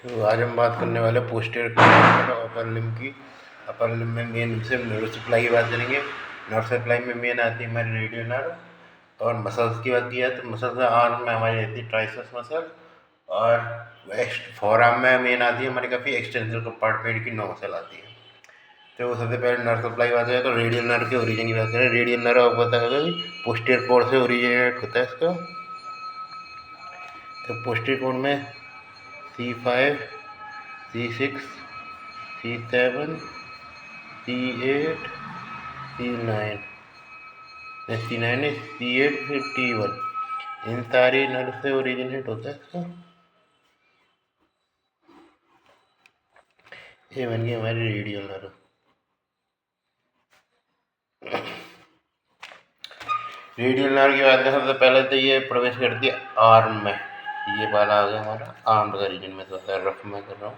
तो आज हम बात करने वाले पोस्टीरियर कॉर्ड और अपर लिम्ब की। अपर लिम्ब में मेन से नर्व सप्लाई की बात करेंगे। नर्व सप्लाई में मेन आती है हमारी रेडियल नर्व। और मसल्स की बात की जाए तो मसल्स आर्म में हमारी रहती है ट्राइसेप्स मसल। और फोर आर्म में मेन आती है हमारी काफ़ी एक्सटेंसिव कंपार्टमेंट की नौ मसल आती है। तो सबसे पहले नर्व सप्लाई की बात करें तो रेडियल नर्व के ओरिजिन की बात करें। रेडियल नर्व आपको पता होगा कि पोस्टीरियर कॉर्ड से ओरिजिनेट होता है इसका। तो पोस्टीरियर कॉर्ड में C5, C6, C7, C8, C9, C9 C8 फिर T1, इन सारे नर्व से ओरिजिनेट होता है इसका। ये बन गई हमारी रेडियल नर्व। रेडियल नर्व की बात करें सबसे पहले तो ये प्रवेश करती है आर्म में। ये वाला आ गया हमारा आर्म का रीजन में, थोड़ा रफ में कर रहा हूँ।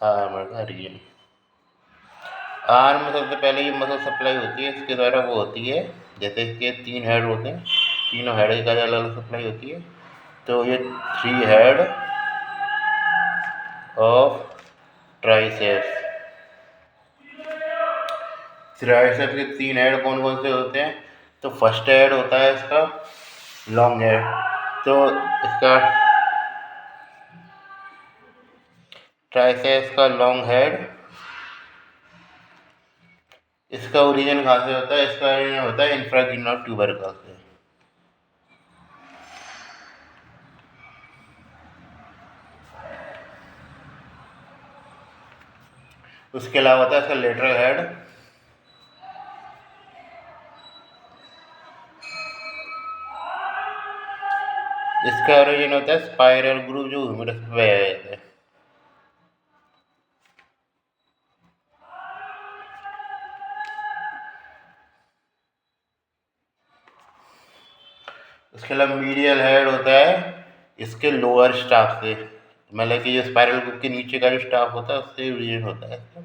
आर्म का रीजन, आर्म में सबसे पहले ये मसल सप्लाई होती है, इसके द्वारा वो होती है। जैसे इसके 3 हेड होते हैं, तीनों हेड की अलग अलग सप्लाई होती है। तो ये 3 हेड ऑफ ट्राइसेप्स। ट्राइसेप्स के 3 हेड कौन कौन से होते हैं? तो फर्स्ट हेड होता है इसका लॉन्ग हेड। तो इसका ट्राइसेप्स का लॉन्ग हेड, इसका ओरिजिन कहाँ से होता है? इसका ओरिजिन होता है इंफ्राक्रिनल ट्यूबरकल से। उसके अलावा होता है इसका लेटरल हेड, इसका ओरिजिन होता है स्पाइरल ग्रूव जो ह्यूमरस पे पाया जाता है। उसके अलावा मीडियल हेड होता है इसके लोअर स्टाफ से, मतलब कि जो स्पाइरल ग्रूव के नीचे का जो स्टाफ होता है उससे ओरिजिन होता है इसका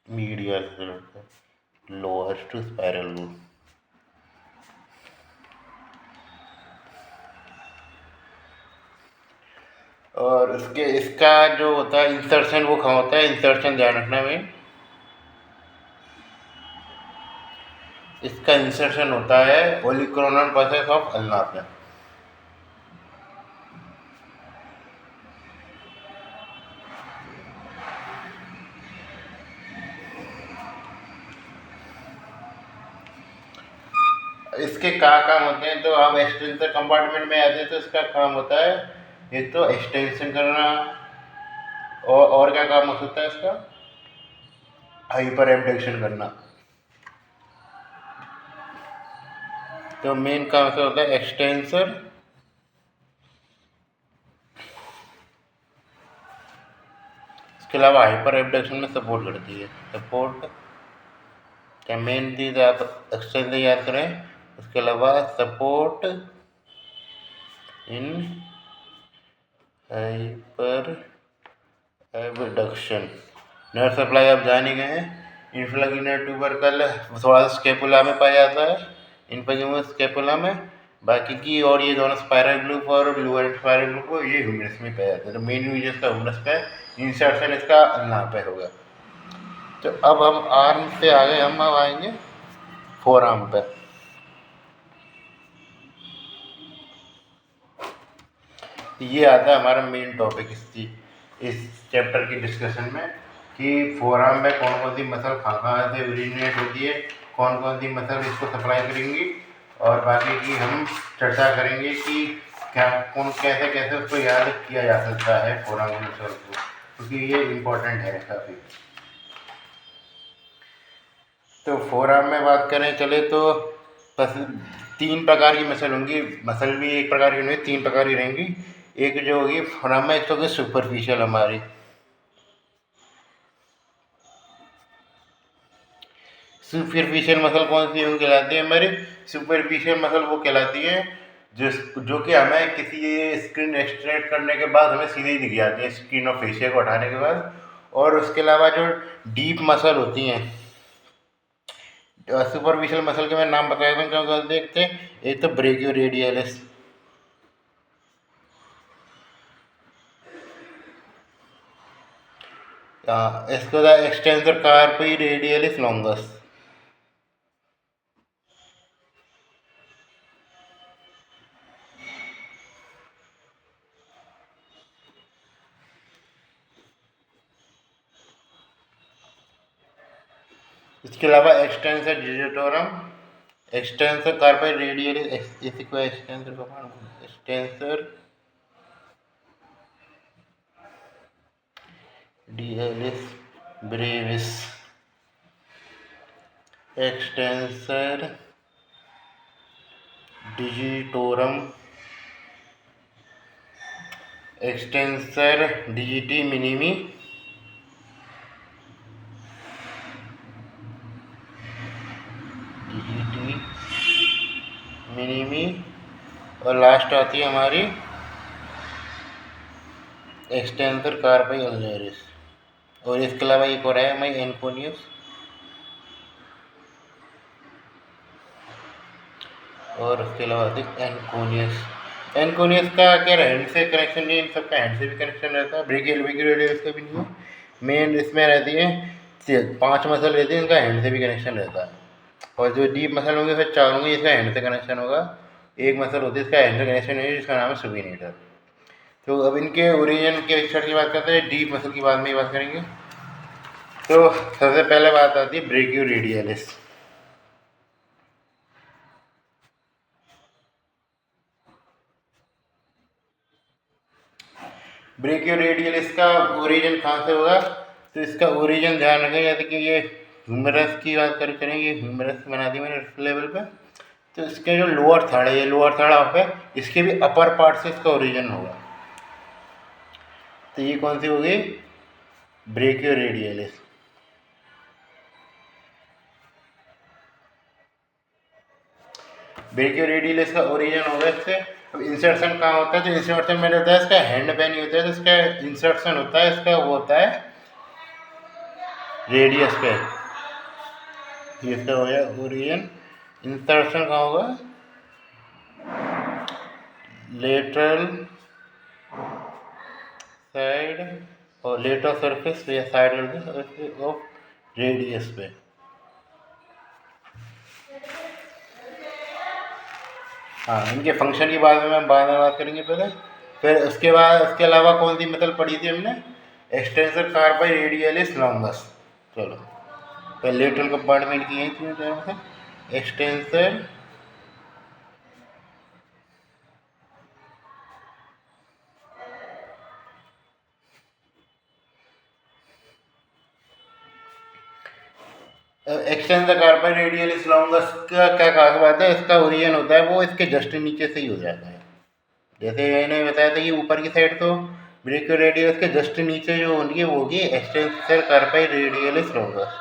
medial head, lower to spiral groove. और इसका जो होता है इंसर्शन, वो कहाँ होता है? इंसर्शन ध्यान रखना में, इसका इंसर्शन होता है ओलिकोरोनल प्रोसेस ऑफ अल्ना पे। इसके क्या काम होते हैं? तो आप एक्सटेंसर कंपार्टमेंट में आते हैं तो इसका काम होता है एक तो एक्सटेंशन करना, और क्या काम हो सकता है इसका? हाइपर एब्डक्शन करना। तो मेन काम से होता है एक्सटेंसर, इसके अलावा हाइपर एब्डक्शन में सपोर्ट करती है। सपोर्ट क्या मेन चीज आप एक्सटेंसर याद करें। उसके अलावा support in hyper abduction. Nerve supply आप जान ही गए हैं। इंफ्राक्रिनल ट्यूबरकल थोड़ा सा स्केपुला में पाया जाता है, इनफिजिमस स्केपुला में। बाकी की और ये दोनों स्पाइरल ग्रूव और लोअर स्पाइरल ग्रूव ये ह्यूमरस में पाया जाता है। तो मेन यूज इसका ह्यूमरस पे, इंसर्शन इसका अल्ना पे होगा। तो अब हम आर्म से आगे हम अब आएंगे फोर आर्म पे। ये आता है हमारा मेन टॉपिक इस चैप्टर की डिस्कशन में कि फोरआर्म में कौन कौन सी मसल कहाँ से ओरिजिनेट होती है, कौन कौन सी मसल इसको सप्लाई करेंगी, और बाकी की हम चर्चा करेंगे कि क्या कैसे कैसे उसको याद किया जा सकता है फोरआर्म की मसल को, क्योंकि ये इम्पोर्टेंट है काफ़ी। तो फोरआर्म में बात करें चले तो बस 3 प्रकार की मसल होंगी। मसल भी एक प्रकार की नहीं, 3 प्रकार की रहेंगी। एक जो होगी फोरआर्म में, एक तो होगी सुपरफिशियल हमारी। सुपरफिशियल मसल कौन सी कहलाती है हमारी? सुपरफिशियल मसल वो कहलाती है जो कि हमें किसी स्किन एक्सट्रैक्ट करने के बाद हमें सीधे ही दिख जाती है, स्किन और फेशिया को हटाने के बाद। और उसके अलावा जो डीप मसल होती हैं, सुपरफिशियल मसल के मैं नाम बता देता हूँ क्योंकि देखते हैं। एक तो ब्रेकियोरेडियलिस, इसके बाद एक्सटेंसर कार्पी रेडियलिस लॉन्गस। इसके अलावा extensor digitorum, extensor carpi radialis, इसी को एक्सटेंसर का extensor radialis brevis, extensor digitorum, extensor digiti minimi, और लास्ट आती है हमारी एक्सटेंसर कार्पी अल्नेरिस। और इसके अलावा एक और है हमारी एनकोनियस, और उसके अलावा आती है एनकोनियस। एनकोनियस का क्या हैंड से कनेक्शन नहीं, इन सबका हैंड से भी कनेक्शन रहता है, ब्रेकियल रेडियस का भी नहीं है। मेन इसमें रहती है 5 मसल रहती है, इनका हैंड से भी कनेक्शन रहता है। और जो डीप मसल होंगे फिर 4 होंगे, इसका हैंड से कनेक्शन होगा। एक मसल होती है इसका हैंड से कनेक्शन नहीं है, जिसका नाम है सुपिनेटर। तो अब इनके ओरिजिन के एक्सर्ट की बात करते हैं, डीप मसल की बाद में ही बात करेंगे। तो सबसे पहले बात आती है ब्रेकियोरेडियलिस। ब्रेकियोरेडियलिस का ओरिजिन कहाँ से होगा? तो इसका ओरिजिन ध्यान रखें, जैसे कि ये ह्यूमरस की बात करें, ये ह्यूमरस बना दी मैंने लेवल पे। तो इसके जो लोअर थर्ड है, ये लोअर थर्ड ऑफ है, इसके भी अपर पार्ट से इसका ओरिजिन होगा। तो ये कौन सी होगी? ब्रेकियोरेडियलिस। ब्रेकियोरेडियलिस का ओरिजिन होगा इससे। अब इंसर्शन कहाँ होता है? तो इंसर्शन मैंने बताया इसका हैंड पे नहीं होता है, तो इसका इंसर्शन होता है, इसका वो होता है रेडियस पे। इसका हो गया ओरिजिन। इंसर्शन कहाँ होगा? लेटरल साइड और लेटरल सरफेस या साइड ऑफ रेडियस पे। हाँ, इनके फंक्शन की बात में बाद में बात करेंगे पहले। फिर उसके बाद उसके अलावा कौन सी मेथड पढ़ी थी हमने? Extensor carpi radialis longus. चलो पहले लेटरल कंपार्टमेंट की है, extensor extensor carpi radialis longus का क्या खास बात है? इसका ओरिजिन होता है वो इसके जस्ट नीचे से ही हो जाता है। जैसे मैंने बताया था कि ऊपर की साइड तो ब्रेकियोरेडियलिस के जस्ट नीचे जो होगी वो होगी extensor carpi radialis longus.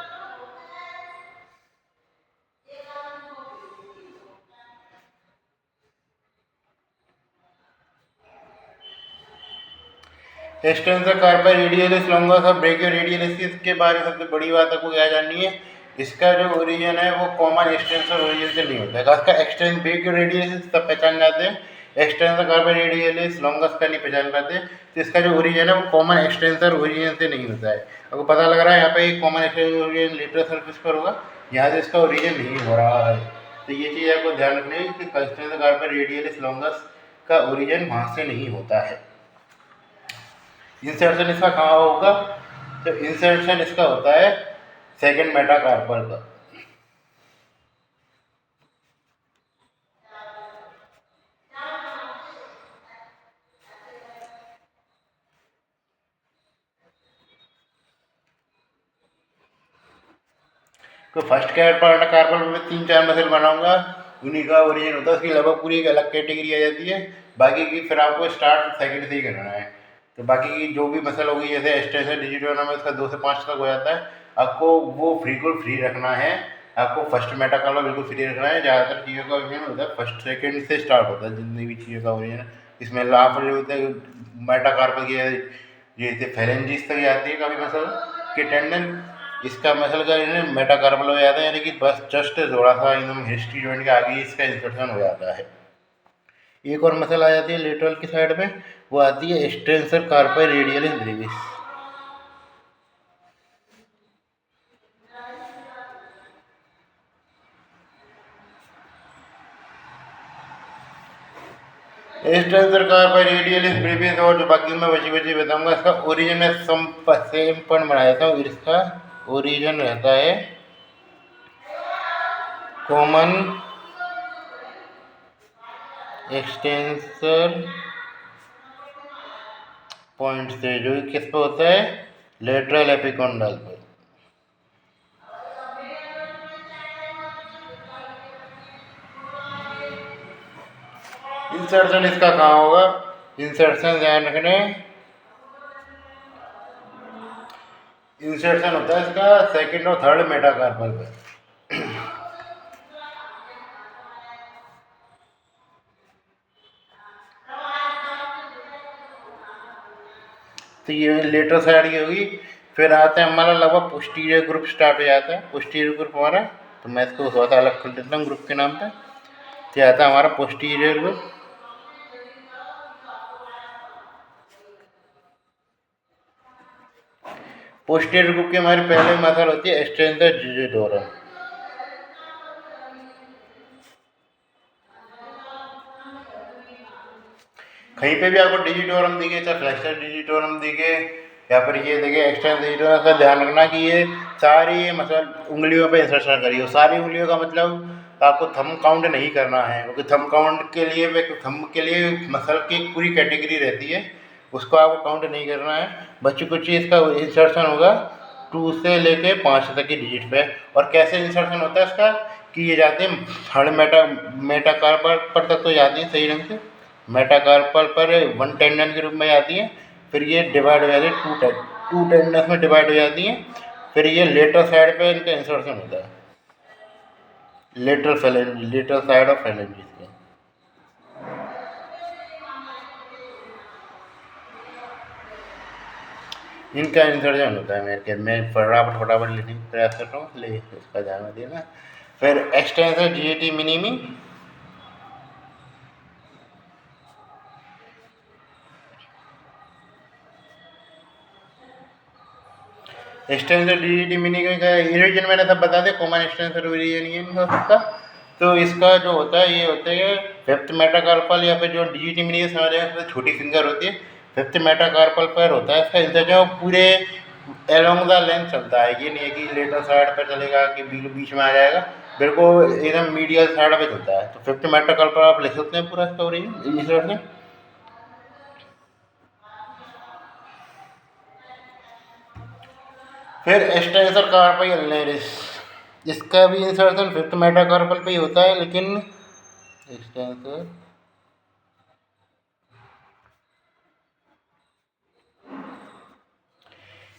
Extensor carpi radialis longus और ब्रेकियोरेडियलिस के बारे में सबसे बड़ी बात आपको क्या जाननी है? इसका जो ओरिजिन है वो कॉमन एक्सटेंसर ओरिजिन से नहीं होता है। खासकर एक्सटेंस ब्रेकियोरेडियलिस सब पहचान जाते हैं, एक्सटेंसर कार्पी रेडियलिस लॉन्गस का नहीं पहचान पाते। तो इसका जो ओरिजिन है वो कॉमन एक्सटेंसर ओरिजिन से नहीं होता है। आपको पता लग रहा है यहाँ पे एक common extensor origin lateral surface पर होगा, यहाँ से इसका ओरिजिन नहीं हो रहा है। तो ये चीज़ आपको ध्यान रखनी है कि एक्सटेंसर कार्पी रेडियलिस लॉन्गस का ओरिजिन वहाँ से नहीं होता है। इंसर्शन इसका कहाँ होगा? तो इंसर्शन इसका होता है सेकंड मेटाकार्पल पर। तो फर्स्ट कार्पल में 3-4 मसल बनाऊंगा, उन्हीं का ओरिजिन होता है, उसकी लगभग पूरी एक अलग कैटेगरी आ जाती है। बाकी की फिर आपको स्टार्ट सेकंड से ही करना है। तो बाकी की जो भी मसल होगी, जैसे एक्सटेंशन डिजिटल में उसका 2 से 5 तक हो जाता है, आपको वो बिल्कुल फ्री रखना है। आपको फर्स्ट मेटाकार्पल बिल्कुल फ्री रखना है। ज़्यादातर चीज़ों का ओरिजिन होता है फर्स्ट सेकेंड से स्टार्ट होता है, जितनी भी चीज़ों का ओरिजिन। इसमें लाभ होता है मेटाकार्पल की, जैसे फेरेंजिस तक जाती है काफ़ी मसल के टेंडन। इसका मसल का मेटाकार्पल हो जाता है, यानी कि बस जस्ट थोड़ा सा एकदम हिस्ट्री जॉइंट के आगे इसका इंसर्शन हो जाता है। एक और मसल आ जाती है लेटरल की साइड में, वो आती है extensor carpi radialis Brevis. Extensor का पर रेडियलिस ब्रेवियस और जो बाकी मैं बची बची बताऊंगा। इसका ओरिजिन में सेम पॉइंट बनाया था। इसका ओरिजिन रहता है कॉमन एक्सटेंसर पॉइंट से, जो कि किस पे होता है, लेटरल एपिकोंडल पे। इंसर्शन इसका कहाँ होगा, इंसर्शन ध्यान रखने, इंसर्शन होता है इसका सेकंड और थर्ड मेटाकार्पल पे। तो ये लेटर साइड की होगी। फिर आते हैं हमारा लगभग पोस्टीरियर ग्रुप स्टार्ट हो जाता है। पोस्टीरियर ग्रुप हमारा, तो मैं इसको थोड़ा सा अलग कर देता हूँ ग्रुप के नाम पे। तो आता है हमारा पोस्टीरियर ग्रुप। पोस्टीरियर ग्रुप की हमारी पहले मसल होती है एक्सटेंसर डिजिटोरम। कहीं पे भी आपको डिजिटोरम दिखे, चाहे फ्लेक्सर डिजिटोरम दिखे या फिर ये देखे एक्सटेंसर डिजिटोरम, का ध्यान रखना कि ये सारी मसल उंगलियों पे इंसर्शन करिए। सारी उंगलियों का मतलब आपको थंब काउंट नहीं करना है, क्योंकि थंब काउंट के लिए, थंब के लिए मसल की एक पूरी कैटेगरी रहती है, उसको आपको काउंट नहीं करना है। बच्चों कुछ इसका इंसर्शन होगा 2 से लेके 5 तक की डिजिट पे। और कैसे इंसर्शन होता है इसका, कि ये जाते हैं थर्ड मेटाकार्पल पर तक तो जाती है सही ढंग से, मेटाकार्पल पर 1 टेंडन के रूप में जाती है। फिर ये डिवाइड हो जाती है 2 टेंडन्स में डिवाइड हो जाती हैं। फिर ये लेटर साइड पे इनका इंसर्शन होता है, लेटर फेलेंजी, लेटर साइड ऑफ फेलेंजी के। इनका इंसर्शन होता है। मेरे मैं फटाफट लेने का प्रयास कर रहा हूँ, इसलिए इसका ध्यान देना। फिर extensor GAT minimi, extensor DGT mini का रीजन मैंने सब बता दिया, कॉमन एक्सटेंसर रीजन हो सकता। तो इसका जो होता है, ये होता है फिफ्थ मेटाकार्पल, या फिर जो डीजीटी मिनी समझ रहे छोटी फिंगर होती है, फिफ्थ मेटाकार्पल पर होता है इसका इंसर्शन। पूरे एलोंग द लेंथ चलता है, ये नहीं है कि लेटर साइड पर चलेगा कि बीच में आ जाएगा, बिल्कुल एकदम मीडियल साइड पे चलता है। तो फिफ्थ मेटाकार्पल आप लिख सकते हैं पूरा इसका ओरिजिन इस तरह से। फिर एक्सटेंसर कार्पल अल्नेरिस, इसका भी इंसर्शन फिफ्थ मेटाकार्पल पे ही होता है, लेकिन एक्सटेंसर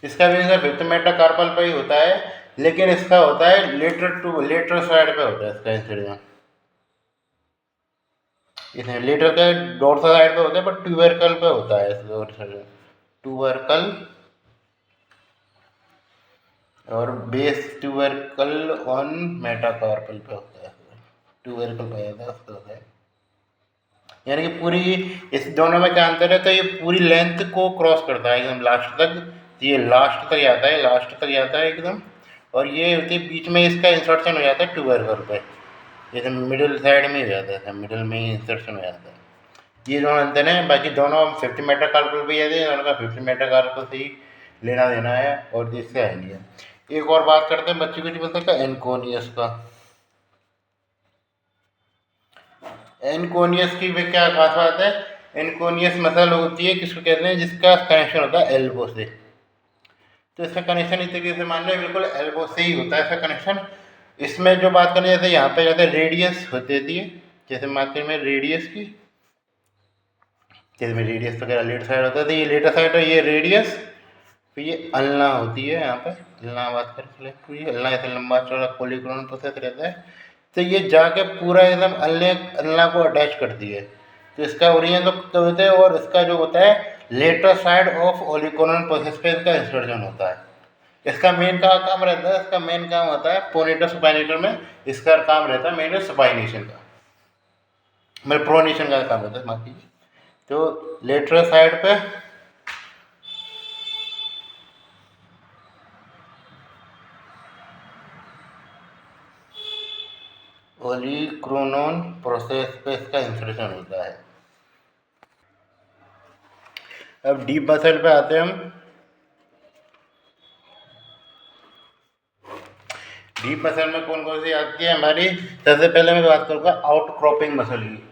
इसका भी इंसर्शन फिफ्थ मेटाकार्पल पे ही होता है, लेकिन इसका होता है लेटर साइड पे होता है इसका इंसर्शन। इसमें लेटर का डोर्सल साइड पे होता है, पर ट्यूबरकल पे होता है इसका इंसर्शन, ट्यूबरकल और बेस ट्यूबरकल ऑन मेटाकार्पल पे होता है, ट्यूबरकल पे होता है। यानी कि पूरी, इस दोनों में क्या अंतर है, तो ये पूरी लेंथ को क्रॉस करता है एकदम लास्ट तक। तो ये लास्ट तक जाता है, लास्ट तक जाता है एकदम। और ये होती है बीच में इसका इंसर्शन हो जाता है ट्यूबरकल पे, जैसे मिडिल साइड में हो जाता है, मिडिल में ही इंसर्शन हो जाता है। ये दोनों अंतर हैं, बाकी दोनों 50 मेटाकार्पल पे जाते हैं, दोनों का 50 मेटाकार्पल से ही लेना देना है, और इससे है नहीं है। एक और बात करते हैं बच्चे कुछ बोलते हैं एनकोनियस का। एनकोनियस की भी क्या खास बात है, एनकोनियस मसल होती है, किसको कहते हैं, जिसका कनेक्शन होता है एल्बो से। तो इसका कनेक्शन इस तरीके से मान लो बिल्कुल एल्बो से ही होता है इसका कनेक्शन। इसमें जो बात करें, जैसे यहाँ पे जैसे रेडियस होती है, जैसे बात करें रेडियस की, जैसे रेडियस वगैरह लेट साइड होता है, तो ये लेटर साइड है, ये रेडियस। तो ये अल्ना होती है, यहाँ पे अल्ना बात करते हैं, पूरी अल्ना ऐसे लंबा चौड़ा पॉलीक्रोन प्रोसेस रहता है। तो ये जाके पूरा एकदम अल्ना को अटैच करती है। तो इसका ओरिजिन तो होता है, और इसका जो होता है लेटर साइड ऑफ ओलिकोनल प्रोसेस पे इसका इंसर्शन होता है। इसका मेन का काम रहता है, इसका मेन काम होता है पोनेटर सुपाइनेटर में, इसका काम रहता है मेन सुपाइनेशन का, मतलब प्रोनेशन का काम रहता है, माफ कीजिए। तो लेटर साइड पे ओलिक्रोनोन प्रोसेस पे इसका इंसर्शन होता है। अब डीप मसल पे आते हैं हम। डीप मसल में कौन कौन सी आती है हमारी? सबसे पहले मैं बात करूँगा आउटक्रॉपिंग मसल की।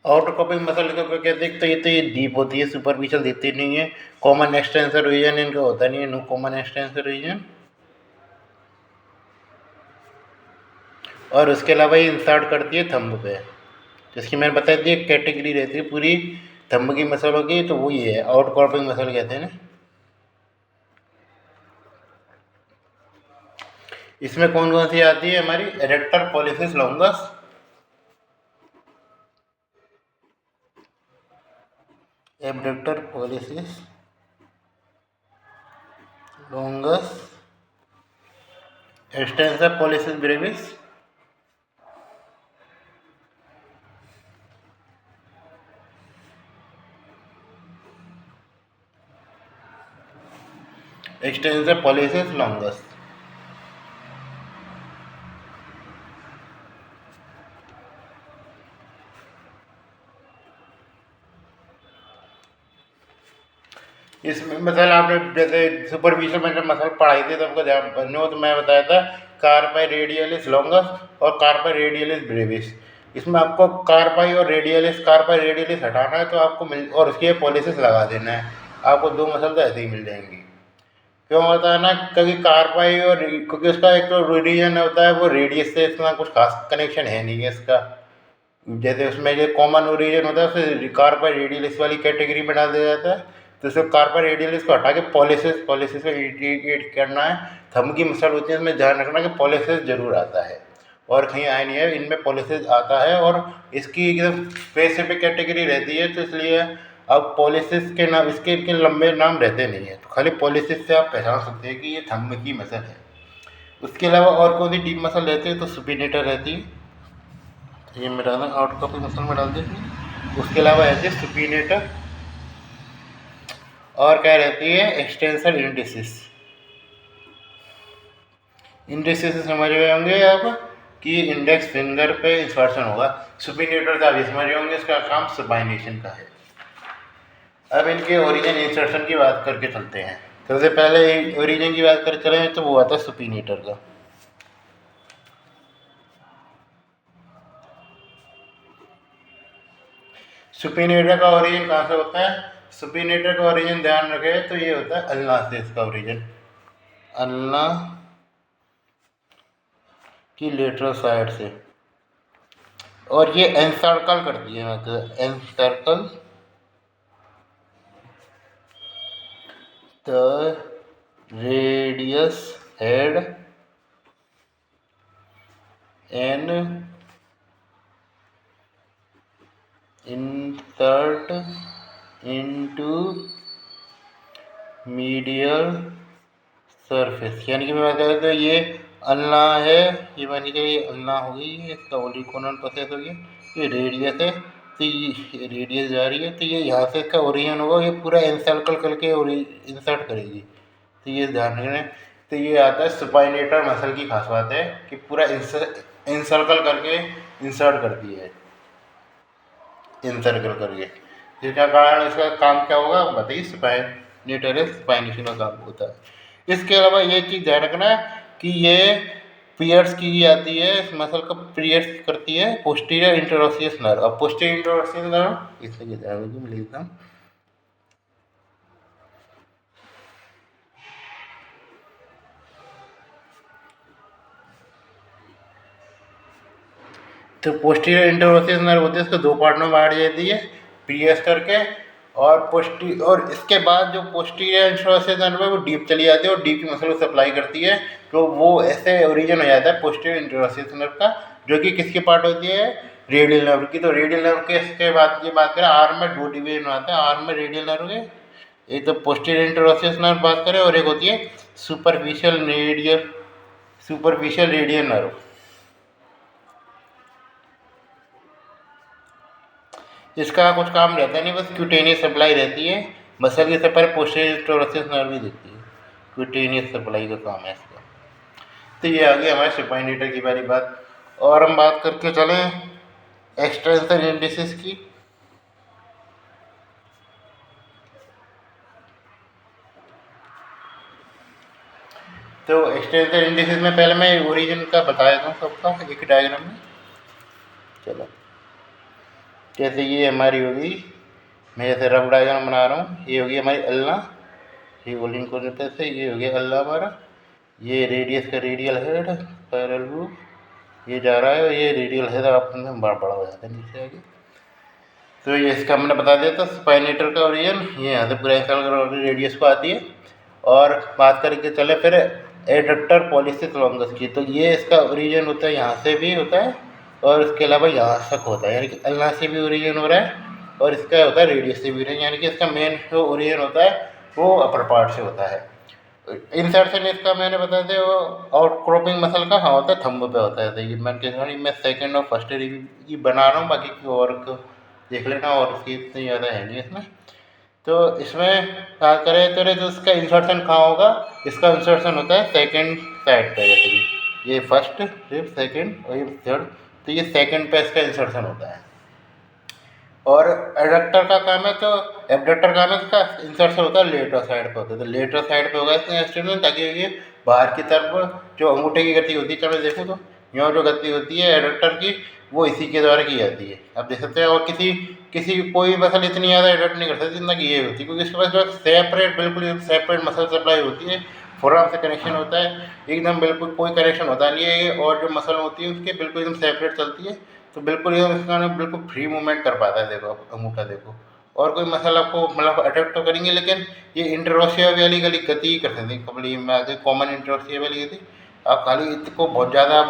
आउटक्रॉपिंग मसल को कहते हैं, तो ये डीप होती है, सुपरफिशियल देती नहीं है। कॉमन एक्सटेंसर रीजन इनका होता नहीं है, नो कॉमन एक्सटेंसर रीजन। और उसके अलावा ये इंसर्ट करती है थंब पे, जिसकी मैंने बताई थी एक कैटेगरी रहती है पूरी थंब की मसलों की, तो वो ये है आउटक्रॉपिंग मसल कहते हैं ना। इसमें कौन कौन सी आती है हमारी? Erector pollicis longus, abductor pollicis longus, extensor pollicis Brevis, extensor pollicis longus. इसमें मसल आपने जैसे सुपरफिशियल में जब मसल पढ़ाई थी तो हमको ध्यान बनने हो, तो मैं बताया था कार्पाई रेडियलिस लॉन्गस और कार्पाई रेडियलिस ब्रेविस। इसमें आपको कार्पाई और रेडियलिस हटाना है, तो आपको मिल और उसकी पॉलिसिस लगा देना है, आपको दो मसल तो ऐसे ही मिल जाएंगी। क्यों होता है ना, क्योंकि कार्पाई और क्योंकि उसका एक तो रीजन होता है वो रेडियस से, इसका कुछ खास कनेक्शन है नहीं है इसका। जैसे उसमें जो कॉमन रीजन होता है उसे कार्पाई रेडियलिस वाली कैटेगरी में डाल दिया जाता है, तो इसको कार्पाई रेडियलिस को हटा के पॉलिसिस को इंटीग्रेट करना है। थंब की मसल होती है, इसमें ध्यान रखना कि पॉलिसिस जरूर आता है, और कहीं आया नहीं है, इनमें पॉलिसिस आता है, और इसकी एकदम स्पेसिफिक कैटेगरी रहती है, तो इसलिए अब पॉलिसिस के नाम इसके इनके लंबे नाम रहते नहीं है, तो खाली पॉलिसिस से आप पहचान सकते हैं कि ये थंब की मसल है। उसके अलावा और कौन सी डीप मसल रहती है? तो सुपिनेटर रहती है, ये में डालना आउटक्रॉपिंग मसल में डाल देंगे। उसके अलावा रहती है सुपिनेटर, और क्या रहती है? Extensor indices. इंडिसिस समझ रहे होंगे आप कि इंडेक्स फिंगर पे इंसर्शन होगा। सुपिनेटर का भी समझ रहे होंगे, इसका काम सुपाइनेशन का है। अब इनके ओरिजिन इंसर्शन की बात करके चलते हैं। सबसे पहले ओरिजिन की बात करके चले तो वो आता है सुपिनेटर का। सुपिनेटर का ओरिजिन कहाँ से होता है? सुपिनेटर का ओरिजिन ध्यान रखे तो ये होता है अल्ना से, इसका ओरिजिन अल्ना की लेटरल साइड से, और ये एनसर्कल करती है, मतलब encircle the radius head and insert into medial surface. यानी कि मैं बताया तो ये अल्ना है, ये मान लीजिए ये अल्ना हो गई, ये इसका ओलिकोनल प्रोसेस हो गया, ये रेडियस है, तो ये रेडियस जा रही है, तो ये यहाँ से इसका ओरिजिन होगा, ये पूरा इंसर्कल करके इंसर्ट करेगी, तो ये ध्यान रखना। तो ये आता है सुपाइनेटर मसल की खास बात है कि पूरा इंसर्कल करके इंसर्ट करती है, इंसर्कल करके। जिसका कारण इसका काम क्या होगा बताइए? सुपाइनेटर स्पाइनेशन का काम होता है। इसके अलावा ये चीज़ ध्यान रखना कि ये पियर्स की जाती है, इस मसल को पियर्स करती है पोस्टीरियर इंटरओसियस नर्व। अब पोस्टीरियर इंटरओसियस नर्व इसलिए ध्यान रखिए, मैं लिखता हूँ। तो पोस्टीरियर इंटरओसियस नर्व होती है, इसको दो पार्ट में बांट देती है, पियर्स करके, और इसके बाद जो पोस्टीरियर इंटरओसियस नर्व है वो डीप चली जाती है और डीप की मसल को सप्लाई करती है, तो वो ऐसे ओरिजिन हो जाता है पोस्टीरियर इंटरओसियस नर्व का, जो कि किसकी पार्ट होती है? रेडियल नर्व की। तो रेडियल नर्व के इसके बाद की बात करें, आर्म में दो डिवीजन आते हैं आर्म में रेडियल नर्व के, एक तो पोस्टीरियर इंटरओसियस नर्व बात करें, और एक होती है सुपरफिशियल रेडियल नर्व। इसका कुछ काम रहता नहीं, बस क्यूटेनियस सप्लाई रहती है, मसल की सप्लाई पोस्टीरियर इंटरओसियस नर्व भी देती है, क्यूटेनियस सप्लाई का काम है इसका। तो ये आ गई हमारे सुपाइनेटर की वाली बात। और हम बात करके चलें एक्सटेंशन इंडिसेस की। तो एक्सटेंशन इंडिसेस में पहले मैं ओरिजिन का बता देता हूँ सबका एक डायग्राम में। चलो, जैसे ये हमारी होगी, मैं जैसे रफ डायग्राम बना रहा हूँ, ये होगी हमारी अल्लाह, ये ओलिन को से ये हो गया अल्लाह हमारा, ये रेडियस का रेडियल हेड पैरेलल ग्रुप, ये जा रहा है और ये रेडियल हेड आपस में बड़ा हो जाता है नीचे आगे। तो ये इसका हमने बता दिया था स्पाइनेटर का ओरिजिन, ये यहाँ से पूरा रेडियस को आती है। और बात करके चले फिर एडक्टर पॉलिसिस लॉन्गस की, तो ये इसका ओरिजिन होता है यहाँ से भी होता है और इसके अलावा यहाँ तक होता है, यानी कि अल्लाह से भी ओरिजिन हो रहा है और इसका होता है रेडियस से भी ओरिजिन, यानी कि इसका मेन जो ओरिजिन होता है वो अपर पार्ट से होता है। इंसर्शन इसका मैंने बता दिया, वो आउटक्रॉपिंग मसल का हाँ होता है, थंब पे होता है। तो ये मैं सेकंड और फर्स्ट रिव्यू की बना रहा हूँ, बाकी की और को देख लेना, और उसकी इतनी ज़्यादा है नहीं इसमें। तो इसमें बात करें तो इसका इंसर्शन कहाँ होगा, इसका इंसर्शन होता है सेकंड साइड पे, जैसे कि ये फर्स्ट, फिर सेकंड और ये थर्ड, तो ये सेकंड पे इसका इंसर्शन होता है। और एडक्टर का काम है, तो एबडक्टर का काम है, इसका इंसर्शन होता है लेटर साइड पे होता है, तो लेटर साइड पे होगा इसका इंसर्शन, ताकि ये बाहर की तरफ जो अंगूठे की गति होती है, चलो देखो तो यहाँ जो गति होती है एडक्टर की, वो इसी के द्वारा की जाती है, आप देख सकते हैं। और किसी किसी कोई मसल इतनी ज़्यादा एडक्ट नहीं कर सकती जितना कि ये होती है, क्योंकि इसके पास जो सेपरेट, बिल्कुल सेपरेट मसल सप्लाई होती है, फोरआर्म से कनेक्शन होता है एकदम, बिल्कुल कोई कनेक्शन होता नहीं है, और जो मसल होती है उसके बिल्कुल एकदम सेपरेट चलती है, तो बिल्कुल एकदम इसका ना बिल्कुल फ्री मूवमेंट कर पाता है। देखो आप अंगूठा देखो, और कोई मसल आपको मतलब अटैक तो करेंगे, लेकिन ये इंटरऑस्टिया वाली गति ही कर सकते हैं, कबली में आगे कॉमन इंटरऑस्टिया वाली गति आप खाली इसको बहुत ज़्यादा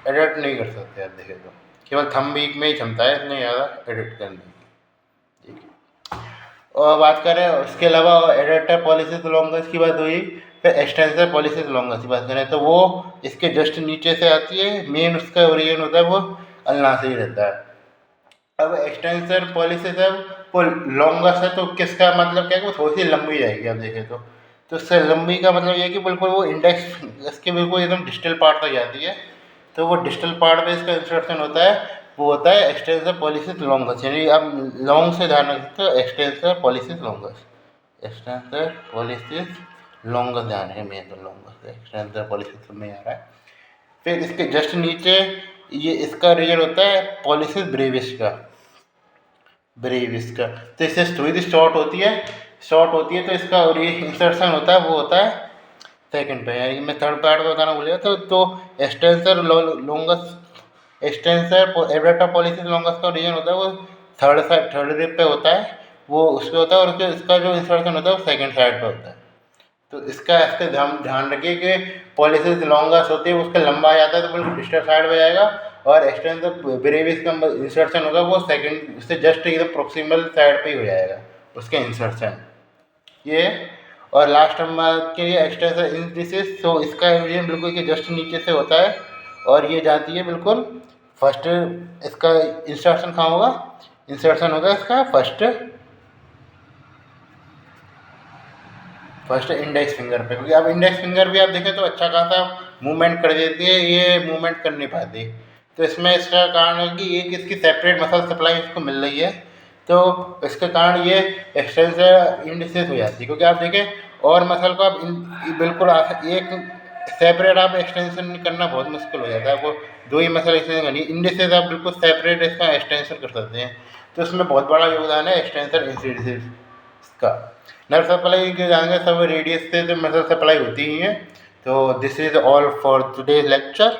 एडिट नहीं कर सकते। आप देखें तो केवल थंब वीक में ही क्षमता है इतनी ज़्यादा एडिट करने की, ठीक है। और बात करें उसके अलावा एडेटर पॉलिसिस लॉन्गस की बात हुई, फिर एक्सटेंसर पॉलिसिस लॉन्गस की बात करें तो वो इसके जस्ट नीचे से आती है, मेन उसका ओरिजिन होता है वो अल्लाह से ही रहता है। अब एक्सटेंसर पॉलिसिस है वो लॉन्गस है, तो किसका मतलब क्या है, वो थोड़ी सी लंबी जाएगी आप देखें तो उससे लंबी का मतलब ये है कि बिल्कुल वो इंडेक्स इसके बिल्कुल एकदम डिस्टल पार्ट तक जाती है, तो वो डिस्टल पार्ट में इसका इंसर्शन होता है, वो होता है एक्सटेंसर पॉलिसिस लॉन्गस, यानी आप लॉन्ग से ध्यान रख सकते हो, extensor pollicis longus, extensor pollicis longus ध्यान है, मेन तो लॉन्गस एक्सटेंसर पॉलिसिस में आ रहा है। फिर इसके जस्ट नीचे ये इसका रीजन होता है पॉलिसिस ब्रेविस का, ब्रेविस का, तो इससे थोड़ी सी शॉर्ट होती है, तो इसका इंसर्शन होता है वो होता है सेकंड पे, यानी कि मैं थर्ड पार्ट में बताना भूल गया। तो extensor longus, extensor abductor pollicis longus का रीजन होता है वो थर्ड रिप पे होता है, वो उस पर होता है, और इसका जो इंसर्शन होता है वो सेकंड साइड पे होता है। तो इसका ध्यान ध्यान रखिए कि पॉलिसिस लॉन्गस होती है उसका लंबा आ जाता है तो बिल्कुल डिस्टल साइड में जाएगा, और एक्सटेंसर ब्रेविस का इंसर्शन होगा वो सेकंड उससे जस्ट एकदम प्रोक्सिमल साइड पे ही हो जाएगा उसका इंसर्शन ये। और लास्ट हम बात के लिए एक्सटेंसर इंडिसेस, तो इसका रीजन बिल्कुल कि जस्ट नीचे से होता है, और ये जाती है बिल्कुल फर्स्ट, इसका इंसर्शन कहाँ होगा, इंसर्शन होगा इसका फर्स्ट इंडेक्स फिंगर पे, क्योंकि अब इंडेक्स फिंगर भी आप देखें तो अच्छा खासा मूवमेंट कर देती है, ये मूवमेंट कर नहीं पाती, तो इसमें इसका कारण है कि एक इसकी सेपरेट मसल सप्लाई इसको मिल रही है, तो इसके कारण ये एक्सटेंसर इंडिसेस हो जाती है। क्योंकि आप देखें और मसल को आप बिल्कुल एक सेपरेट आप एक्सटेंशन करना बहुत मुश्किल हो जाता है, आपको दो ही मसल एक्सटेंशन करनी, इंडिसेस आप बिल्कुल सेपरेट इसका एक्सटेंशन कर सकते हैं, तो इसमें बहुत बड़ा योगदान है एक्सटेंसर इंडिसेस का। नर्व सप्लाई के जाएंगे सब रेडियस से तो मसल सप्लाई होती ही है। तो this is all for today's lecture.